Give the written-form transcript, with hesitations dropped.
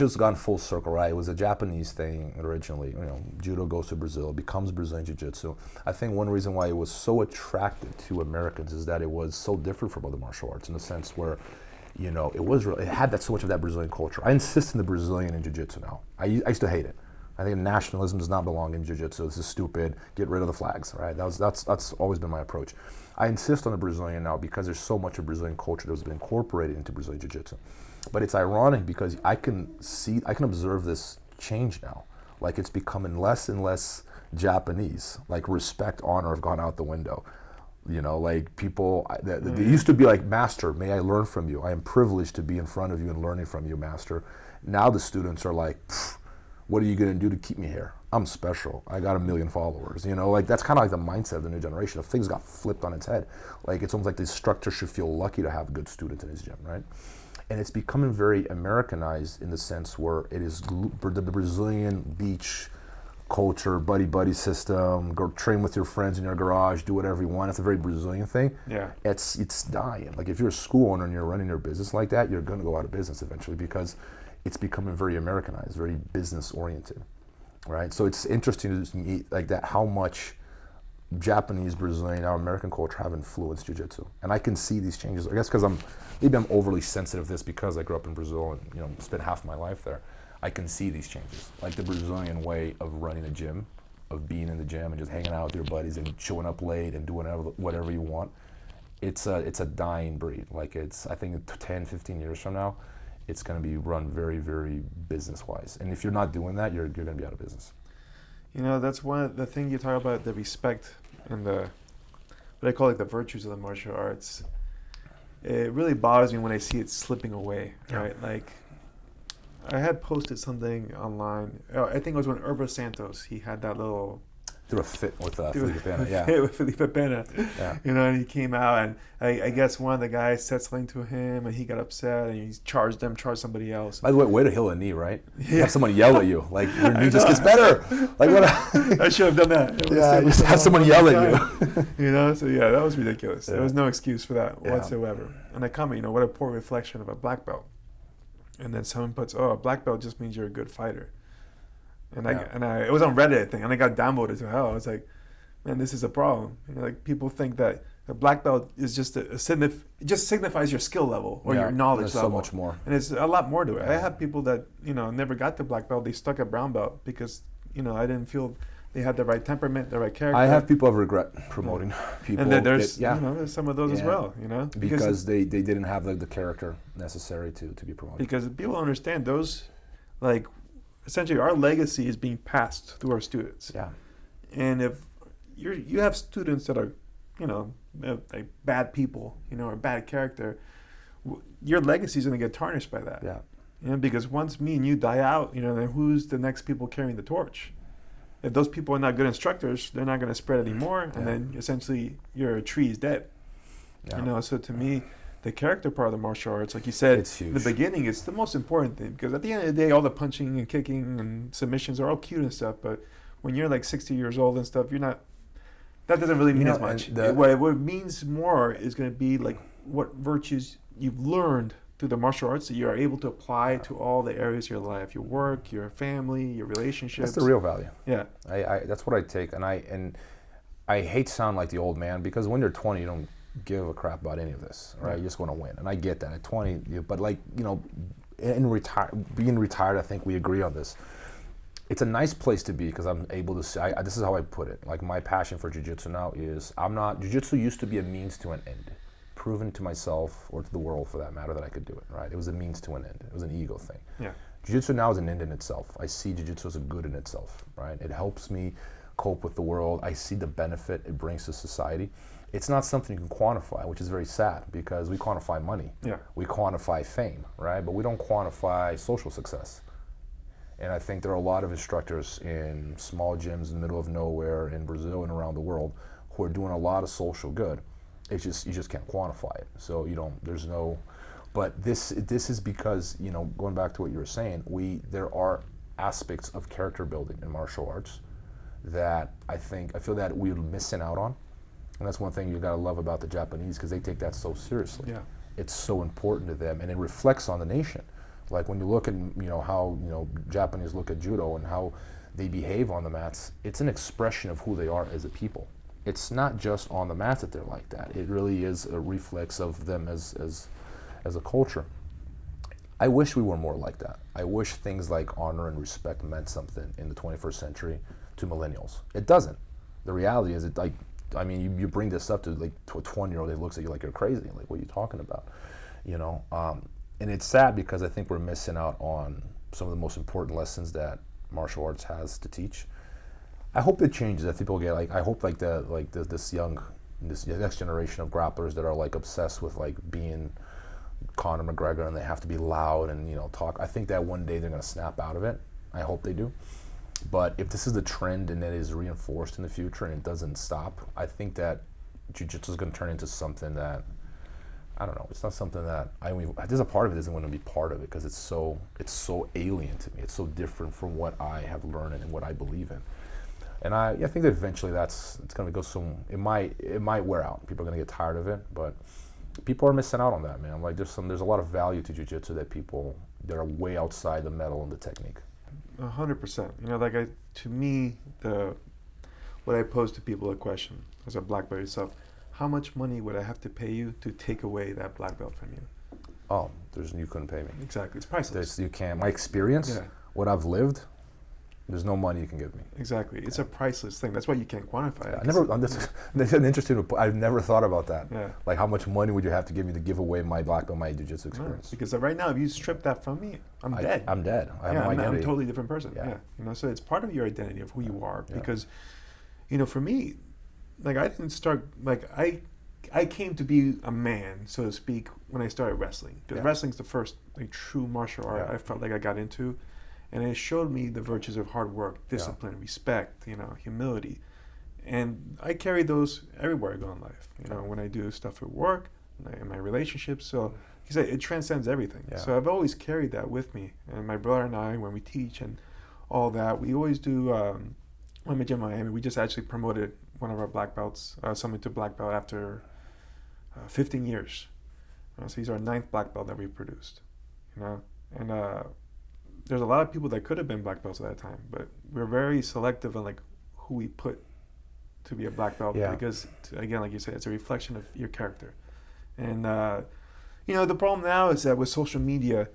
just gone full circle, right? It was a Japanese thing originally. Judo goes to Brazil, becomes Brazilian Jiu-Jitsu. I think one reason why it was so attractive to Americans is that it was so different from other martial arts in the sense where, it had that so much of that Brazilian culture. I insist on the Brazilian in Jiu-Jitsu now. I used to hate it. I think nationalism does not belong in Jiu-Jitsu. This is stupid. Get rid of the flags, right? That's always been my approach. I insist on the Brazilian now because there's so much of Brazilian culture that has been incorporated into Brazilian Jiu-Jitsu. But it's ironic because I can observe this change now. Like it's becoming less and less Japanese. Like respect, honor have gone out the window. Like people, they used to be like, master, may I learn from you? I am privileged to be in front of you and learning from you, master. Now the students are like, what are you going to do to keep me here? I'm special. I got 1 million followers. Like that's kind of like the mindset of the new generation. If things got flipped on its head, like it's almost like the instructor should feel lucky to have good students in his gym, right? And it's becoming very Americanized in the sense where it is the Brazilian beach culture, buddy system, go train with your friends in your garage, do whatever you want. It's a very Brazilian thing. Yeah. It's dying. Like if you're a school owner and you're running your business like that, you're going to go out of business eventually because it's becoming very Americanized, very business oriented, right? So it's interesting to me like that, how much Japanese, Brazilian, our American culture have influenced jiu-jitsu. And I can see these changes, I guess because maybe I'm overly sensitive to this because I grew up in Brazil and spent half my life there. I can see these changes, like the Brazilian way of running a gym, of being in the gym and just hanging out with your buddies and showing up late and doing whatever you want. It's a dying breed. Like I think 10, 15 years from now, it's going to be run very, very business-wise. And if you're not doing that, you're going to be out of business. That's one of the thing you talk about, the respect and what I call like the virtues of the martial arts. It really bothers me when I see it slipping away, right? Like, I had posted something online. I think it was when Herbo Santos, he had that little... Threw a fit with Felipe Pena, yeah. Fit with Felipe Pena. Yeah. And he came out and I guess one of the guys said something to him and he got upset and he charged somebody else. By the way to heal a knee, right? Yeah. Have someone yell at you, like your knee just gets better. Like what? I should have done that. Yeah, just have someone yell at you. So yeah, that was ridiculous. Yeah. There was no excuse for that whatsoever. And I comment, what a poor reflection of a black belt. And then someone puts, a black belt just means you're a good fighter. And it was on Reddit thing, and I got downvoted to hell. I was like, man, this is a problem. Like people think that a black belt is just it just signifies your skill level or your knowledge level. So much more. And it's a lot more to it. Yeah. I have people that never got to black belt. They stuck at brown belt because I didn't feel they had the right temperament, the right character. I have people of regret promoting people. And then there's some of those as well. Because they didn't have the character necessary to be promoted. Because people understand those, like. Essentially, our legacy is being passed through our students. Yeah. And if you have students that are, like bad people, or bad character, your legacy is going to get tarnished by that. Yeah. Because once me and you die out, then who's the next people carrying the torch? If those people are not good instructors, they're not going to spread anymore, and then essentially your tree is dead. Yeah. So to me, the character part of the martial arts, like you said, it's huge. In the beginning, it's the most important thing because at the end of the day, all the punching and kicking and submissions are all cute and stuff. But when you're like 60 years old and stuff, that doesn't really mean as much. What it means more is going to be like what virtues you've learned through the martial arts that you are able to apply to all the areas of your life, your work, your family, your relationships. That's the real value. Yeah. I that's what I take, and I hate to sound like the old man because when you're 20, you don't give a crap about any of this, right? You just want to win, and I get that at 20. But being retired, I think we agree on this. It's a nice place to be because I'm able to see. This is how I put it. Like my passion for jiu-jitsu now is jiu-jitsu used to be a means to an end, proven to myself or to the world for that matter that I could do it. Right? It was a means to an end. It was an ego thing. Yeah. Jiu-jitsu now is an end in itself. I see jiu-jitsu as a good in itself. Right? It helps me cope with the world. I see the benefit it brings to society. It's not something you can quantify, which is very sad because we quantify money. Yeah. We quantify fame, right? But we don't quantify social success. And I think there are a lot of instructors in small gyms in the middle of nowhere in Brazil and around the world who are doing a lot of social good. It's just, you just can't quantify it. So but this is because, going back to what you were saying, there are aspects of character building in martial arts that I feel that we're missing out on. And that's one thing you gotta love about the Japanese because they take that so seriously. Yeah. It's so important to them and it reflects on the nation. Like when you look at how Japanese look at judo and how they behave on the mats, it's an expression of who they are as a people. It's not just on the mats that they're like that. It really is a reflex of them as a culture. I wish we were more like that. I wish things like honor and respect meant something in the 21st century to millennials. It doesn't. The reality is, you bring this up to a 20-year-old, he looks at you like you're crazy. Like, what are you talking about? And it's sad because I think we're missing out on some of the most important lessons that martial arts has to teach. I hope it changes. That people get I hope this next generation of grapplers that are obsessed with being Conor McGregor and they have to be loud and talk. I think that one day they're going to snap out of it. I hope they do. But if this is the trend and it is reinforced in the future and it doesn't stop, I think that jiu-jitsu is going to turn into something that, I don't know, it's not something that there's a part of it that isn't going to be part of it because it's so alien to me. It's so different from what I have learned and what I believe in. And I think that eventually it's going to go it might wear out. People are going to get tired of it, but people are missing out on that, man. There's a lot of value to jiu-jitsu that are way outside the metal and the technique. 100%. To me, what I pose to people a question as a black belt yourself, how much money would I have to pay you to take away that black belt from you? Oh, you couldn't pay me. Exactly, it's priceless. You can't. My experience, what I've lived, there's no money you can give me. Exactly, it's a priceless thing. That's why you can't quantify it. That's an interesting. I've never thought about that. Yeah. How much money would you have to give me to give away my black belt, my jiu-jitsu experience? No, because right now, if you strip that from me, I'm dead. I'm dead. I have no identity. I'm a totally different person. Yeah. So it's part of your identity of who you are. Because, for me, I didn't start I came to be a man, so to speak, when I started wrestling. Because wrestling's the first true martial art I felt like I got into. And it showed me the virtues of hard work, discipline, respect, humility. And I carry those everywhere I go in life. When I do stuff at work, in my relationships. So, like I said, it transcends everything. Yeah. So I've always carried that with me. And my brother and I, when we teach and all that, we always do, when we gym in Miami, we just actually promoted one of our black belts, someone to black belt after 15 years. So he's our 9th black belt that we produced. And there's a lot of people that could have been black belts at that time, but we're very selective on who we put to be a black belt because, again, like you said, it's a reflection of your character. And the problem now is that with social media,